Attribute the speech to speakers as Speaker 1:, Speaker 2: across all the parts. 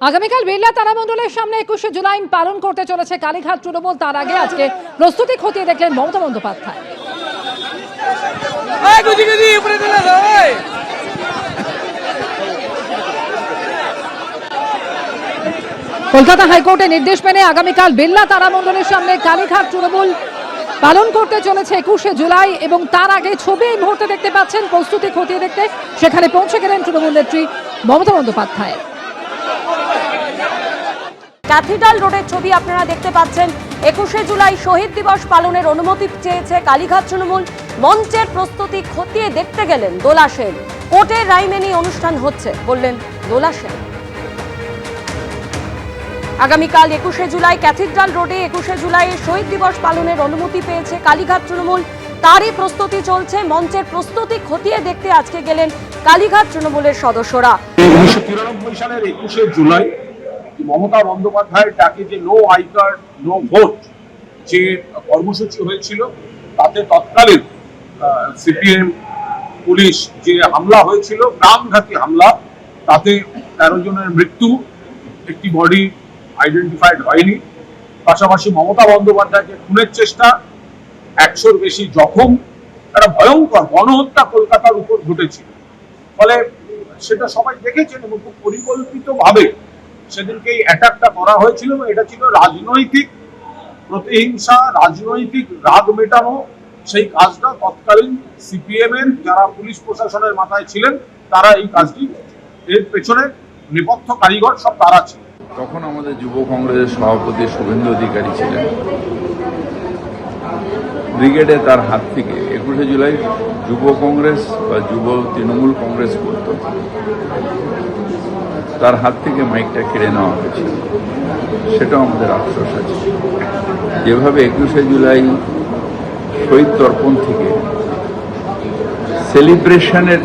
Speaker 1: আগামীকাল বিড়লা তারামণ্ডলের সামনে 21শে জুলাই পালন করতে চলেছে কালীঘাট তৃণমূল। তার আগে আজকে প্রস্তুতি খতিয়ে দেখলেন মমতা বন্দ্যোপাধ্যায়। কলকাতা হাইকোর্টের নির্দেশ মেনে আগামীকাল বিড়লা তারামণ্ডলের সামনে কালীঘাট তৃণমূল পালন করতে চলেছে 21শে জুলাই, এবং তার আগে ছবি এই মুহূর্তে দেখতে পাচ্ছেন। প্রস্তুতি খতিয়ে দেখতে সেখানে পৌঁছে গেলেন তৃণমূল নেত্রী মমতা বন্দ্যোপাধ্যায়।
Speaker 2: ক্যাথিড্রাল রোডের ছবি আপনারা দেখতে পাচ্ছেন। 21শে জুলাই শহীদ দিবস পালনের অনুমতি চেয়েছে কালীঘাট তৃণমূল। মঞ্চের প্রস্তুতি খতিয়ে দেখতে গেলেন দোলা সেন। কোর্টের রায় মেনে অনুষ্ঠান হচ্ছে বললেন দোলা সেন। আগামীকাল 21শে জুলাই ক্যাথিড্রাল রোডে 21শে জুলাই শহীদ দিবস পালনের অনুমতি পেয়েছে কালীঘাট তৃণমূল। তারই প্রস্তুতি চলছে। মঞ্চের প্রস্তুতি খতিয়ে দেখতে আজকে গেলেন কালীঘাট তৃণমূলের সদস্যরা।
Speaker 3: 1993 সালের 21শে জুলাই মমতা বন্দ্যোপাধ্যায়ের ডাকে যে no I card no vote যে কর্মসূচি হয়েছিল, তাতে তৎকালীন সিপিএম পুলিশ যে হামলা হয়েছিল, প্রাণঘাতী হামলা, তাতে 13 জনের মৃত্যু, একটি বডি আইডেন্টিফাইড হয়নি। পাশাপাশি মমতা বন্দ্যোপাধ্যায়কে খুনের চেষ্টা, 100-র বেশি জখম, একটা ভয়ঙ্কর গণহত্যা কলকাতার উপর ঘটেছিল। ফলে সেটা সবাই দেখেছেন এবং খুব পরিকল্পিতভাবে সেদিনকে এই অ্যাটাকটা করা হয়েছিল। এটা ছিল রাজনৈতিক প্রতিহিংসা, রাজনৈতিক রাগ মেটানো। সেই কাজটা তৎকালীন সিপিএম এর যারা পুলিশ প্রশাসনের মাথায় ছিলেন, তারা এই কাজটি, এর পেছনে নেপথ্য কারিগর সব তারা ছিল।
Speaker 4: তখন আমাদের যুব কংগ্রেসের সভাপতি শুভেন্দু অধিকারী ছিলেন। ব্রিগেডে তার হাত থেকে 21শে জুলাই যুব কংগ্রেস বা যুব তৃণমূল কংগ্রেস করত, তার হাত থেকে মাইকটা কেড়ে নেওয়া হয়েছিল। সেটাও আমাদের আফসোস আছে। যেভাবে 21শে জুলাই শহীদ তর্পণ থেকে সেলিব্রেশনের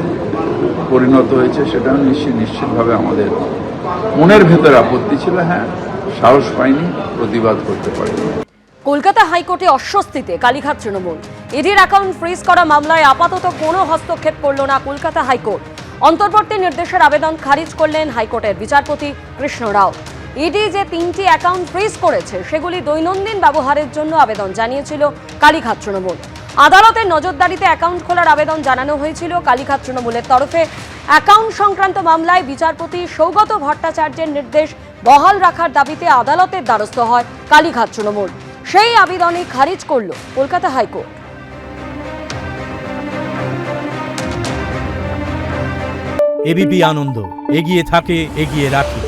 Speaker 4: পরিণত হয়েছে, সেটাও নিশ্চিতভাবে আমাদের মনের ভেতরে আপত্তি ছিল। হ্যাঁ, সাহস পাইনি, প্রতিবাদ করতে পারিনি।
Speaker 2: কলকাতা হাইকোর্টে অস্বস্তিতে কালীঘাট তৃণমূল। ইডির অ্যাকাউন্ট ফ্রিজ করা মামলায় আপাতত কোনো হস্তক্ষেপ করল না কলকাতা হাইকোর্ট। অন্তর্বর্তী নির্দেশের আবেদন খারিজ করলেন হাইকোর্টের বিচারপতি কৃষ্ণ রাও। ইডি যে 3টি অ্যাকাউন্ট ফ্রিজ করেছে, সেগুলি দৈনন্দিন ব্যবহারের জন্য আবেদন জানিয়েছিল কালীঘাট তৃণমূল। আদালতের নজরদারিতে অ্যাকাউন্ট খোলার আবেদন জানানো হয়েছিল কালীঘাট তৃণমূলের তরফে। অ্যাকাউন্ট সংক্রান্ত মামলায় বিচারপতি সৌগত ভট্টাচার্যের নির্দেশ বহাল রাখার দাবিতে আদালতের দ্বারস্থ হয় কালীঘাট তৃণমূল। সেই আবেদনই খারিজ করল কলকাতা হাইকোর্ট।
Speaker 5: এবিপি আনন্দ, এগিয়ে থাকে, এগিয়ে রাখে।